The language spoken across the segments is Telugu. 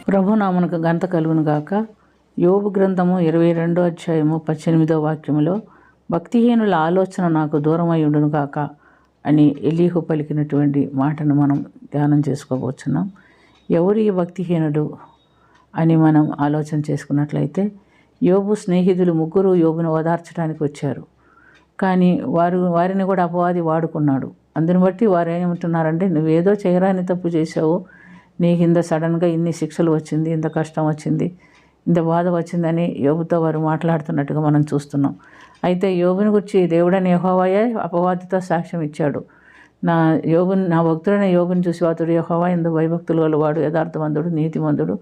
ప్రభునామమునకు ఘనత కలుగును గాక. యోబు గ్రంథము 22వ అధ్యాయము 18వ వాక్యములో భక్తిహీనుల ఆలోచన నాకు దూరమై ఉండును గాక అని ఎలీహు పలికినటువంటి మాటను మనం ధ్యానం చేసుకోబోతున్నాం. ఎవరు ఈ భక్తిహీనుడు అని మనం ఆలోచన చేసుకున్నట్లయితే, యోబు స్నేహితులు ముగ్గురు యోబును ఓదార్చడానికి వచ్చారు. కానీ వారిని కూడా అపవాది వాడుకున్నాడు. అందుని బట్టి వారు ఏమంటున్నారంటే, నువ్వేదో చేయరాని తప్పు చేశావు, నీకు ఇంత సడన్గా ఇన్ని శిక్షలు వచ్చింది, ఇంత కష్టం వచ్చింది, ఇంత బాధ వచ్చిందని యోబుతో వారు మాట్లాడుతున్నట్టుగా మనం చూస్తున్నాం. అయితే యోబుని గురించి దేవుడని యెహోవాయే అపవాదితో సాక్ష్యం ఇచ్చాడు. నా భక్తుడైన యోబుని చూసి అతడు యెహోవా యందు భయభక్తులు గలవాడు, యథార్థవంతుడు, నీతిమంతుడు,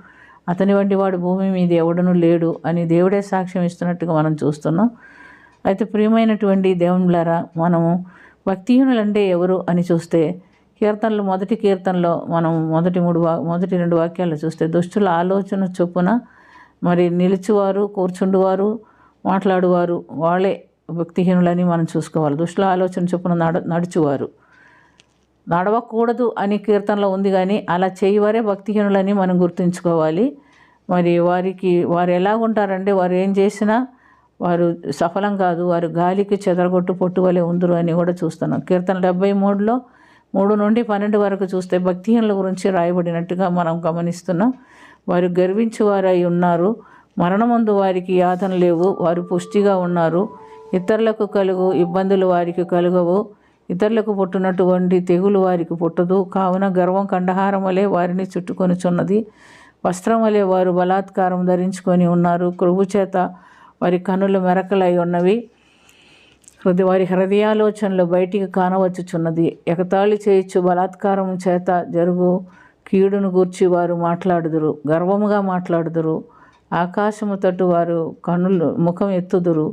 అతని వంటి వాడు భూమి మీద ఎవడనూ లేడు అని దేవుడే సాక్ష్యం ఇస్తున్నట్టుగా మనం చూస్తున్నాం. అయితే ప్రియమైనటువంటి దేవునులారా, మనము భక్తిహీనులంటే ఎవరు అని చూస్తే, కీర్తనలు మొదటి కీర్తనలో మనం మొదటి 2 వాక్యాలు చూస్తే, దుష్టుల ఆలోచన చొప్పున మరి నిలిచివారు, కూర్చుండువారు, మాట్లాడువారు వాళ్ళే భక్తిహీనులని మనం చూసుకోవాలి. దుష్టుల ఆలోచన చొప్పున నడుచువారు, నడవకూడదు అని కీర్తనలో ఉంది, కానీ అలా చేయవారే భక్తిహీనులని మనం గుర్తుంచుకోవాలి. మరి వారు ఎలా ఉంటారంటే, వారు ఏం చేసినా వారు సఫలం కాదు, వారు గాలికి చెదరగొట్టు పొట్టువలే ఉందరు అని కూడా చూస్తున్నాం. కీర్తన 73లో 3 నుండి 12 వరకు చూస్తే భక్తిహీనుల గురించి రాయబడినట్టుగా మనం గమనిస్తున్నాం. వారు గర్వించువారై ఉన్నారు, మరణమందు వారికి యాతన లేవు, వారు పుష్టిగా ఉన్నారు, ఇతరులకు కలుగు ఇబ్బందులు వారికి కలుగవు, ఇతరులకు పుట్టినటువంటి తెగులు వారికి పుట్టదు. కావున గర్వం కండహారం వలె వారిని చుట్టుకొనిచున్నది, వస్త్రం వలె వారు బలాత్కారం ధరించుకొని ఉన్నారు, కృప చేత వారి కన్నులు మెరకలై ఉన్నవి, వారి హృదయాలోచనలు బయటికి కానవచ్చుచున్నది. ఎగతాళి చేయొచ్చు బలాత్కారం చేత జరుగు కీడును గూర్చి వారు మాట్లాడుదురు, గర్వముగా మాట్లాడుదురు, ఆకాశము తట్టు వారు ముఖం ఎత్తుదురు,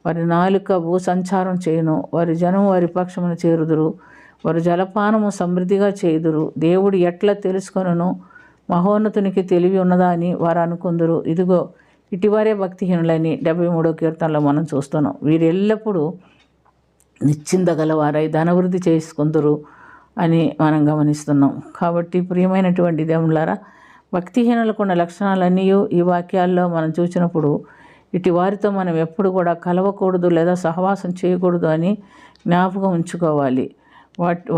వారి నాలుక భూసంచారం చేయును, వారి జనం వారి పక్షమును చేరుదురు, వారు జలపానము సమృద్ధిగా చేయుదురు. దేవుడు ఎట్లా తెలుసుకొనును, మహోన్నతునికి తెలివి ఉన్నదా అని వారు అనుకుందురు. ఇదిగో ఇటివారే భక్తిహీనులని 73వ కీర్తనలో మనం చూస్తున్నాం. వీరు ఎల్లప్పుడూ నిశ్చిందగలవారై ధనవృద్ధి చేసుకుందరు అని మనం గమనిస్తున్నాం. కాబట్టి ప్రియమైనటువంటి దేవులారా, భక్తిహీనులకు ఉన్న లక్షణాలన్నీ ఈ వాక్యాల్లో మనం చూసినప్పుడు, ఇటు వారితో మనం ఎప్పుడు కూడా కలవకూడదు లేదా సహవాసం చేయకూడదు అని జ్ఞాపకం ఉంచుకోవాలి.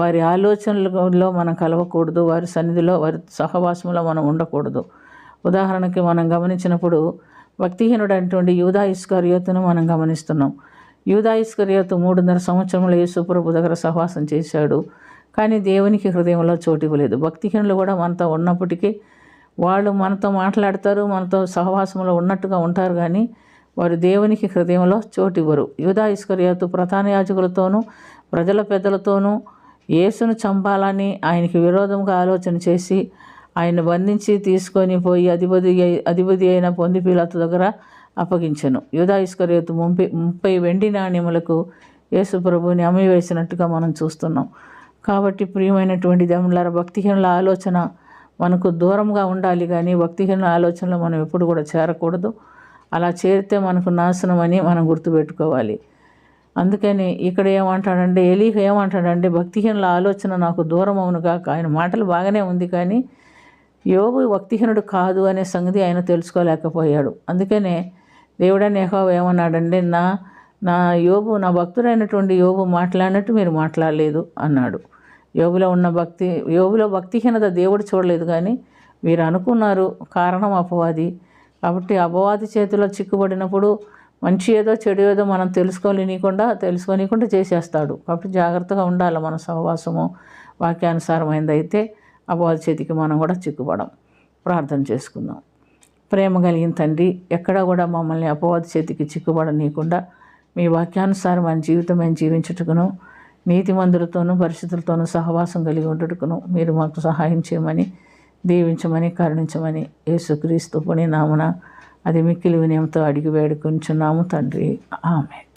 వారి ఆలోచనలలో మనం కలవకూడదు, వారి సన్నిధిలో వారి సహవాసంలో మనం ఉండకూడదు. ఉదాహరణకి మనం గమనించినప్పుడు, భక్తిహీనుడు అటువంటి యూదా ఇస్కరియోతును మనం గమనిస్తున్నాం. యూదా ఇస్కరియోతు 3.5 సంవత్సరములు యేసు ప్రభు దగ్గర సహవాసం చేశాడు, కానీ దేవునికి హృదయంలో చోటు ఇవ్వలేదు. భక్తిహీనులు కూడా మనతో ఉన్నప్పటికీ వాళ్ళు మనతో మాట్లాడతారు, మనతో సహవాసంలో ఉన్నట్టుగా ఉంటారు, కానీ వారు దేవునికి హృదయంలో చోటు ఇవ్వరు. యూదా ఇస్కరియోతు ప్రధాన యాజకులతోనూ ప్రజల పెద్దలతోనూ యేసును చంపాలని ఆయనకి విరోధంగా ఆలోచన చేసి ఆయన బంధించి తీసుకొని పోయి అధిపతి అయిన పొంది పిలాతు దగ్గర అప్పగించెను. యూదా ఇస్కరియోతు 30 వెండి నాణ్యములకు యేసు ప్రభువుని అమ్మివేసినట్టుగా మనం చూస్తున్నాం. కాబట్టి ప్రియమైనటువంటి దేవులారా, భక్తిహీనుల ఆలోచన మనకు దూరంగా ఉండాలి, కానీ భక్తిహీనుల ఆలోచనలో మనం ఎప్పుడు కూడా చేరకూడదు. అలా చేరితే మనకు నాశనం అని మనం గుర్తుపెట్టుకోవాలి. అందుకని ఇక్కడ ఎలీహు ఏమంటాడంటే, భక్తిహీనుల ఆలోచన నాకు దూరం అవునుగా. ఆయన మాటలు బాగానే ఉంది, కానీ యోబు భక్తిహీనుడు కాదు అనే సంగతి ఆయన తెలుసుకోలేకపోయాడు. అందుకనే దేవుడని యెహోవా ఏమన్నాడంటే, నా భక్తుడైనటువంటి యోబు మాట్లాడినట్టు మీరు మాట్లాడలేదు అన్నాడు. యోబులో భక్తిహీనత దేవుడు చూడలేదు, కానీ మీరు అనుకున్నారు. కారణం అపవాది. కాబట్టి అపవాది చేతిలో చిక్కుబడినప్పుడు మంచి ఏదో చెడు ఏదో మనం తెలుసుకోనీయకుండా చేసేస్తాడు. కాబట్టి జాగ్రత్తగా ఉండాలి. మన సహవాసము వాక్యానుసారమైనది అయితే అపవాది చేతికి మనం కూడా చిక్కుపడం. ప్రార్థన చేసుకుందాం. ప్రేమ కలిగిన తండ్రి, ఎక్కడా కూడా మమ్మల్ని అపవాది చేతికి చిక్కుబడనీయకుండా మీ వాక్యానుసారం మన జీవితం మేము జీవించుటకును, నీతిమంతులతోనూ పరిశుద్ధులతోనూ సహవాసం కలిగి ఉండుటకును మీరు మాకు సహాయం చేయమని, దీవించమని, కరుణించమని యేసుక్రీస్తు పుణ్య నామమున అది మిక్కిలి వినయంతో అడిగి వేడుకొంచున్నాము తండ్రి. ఆమేన్.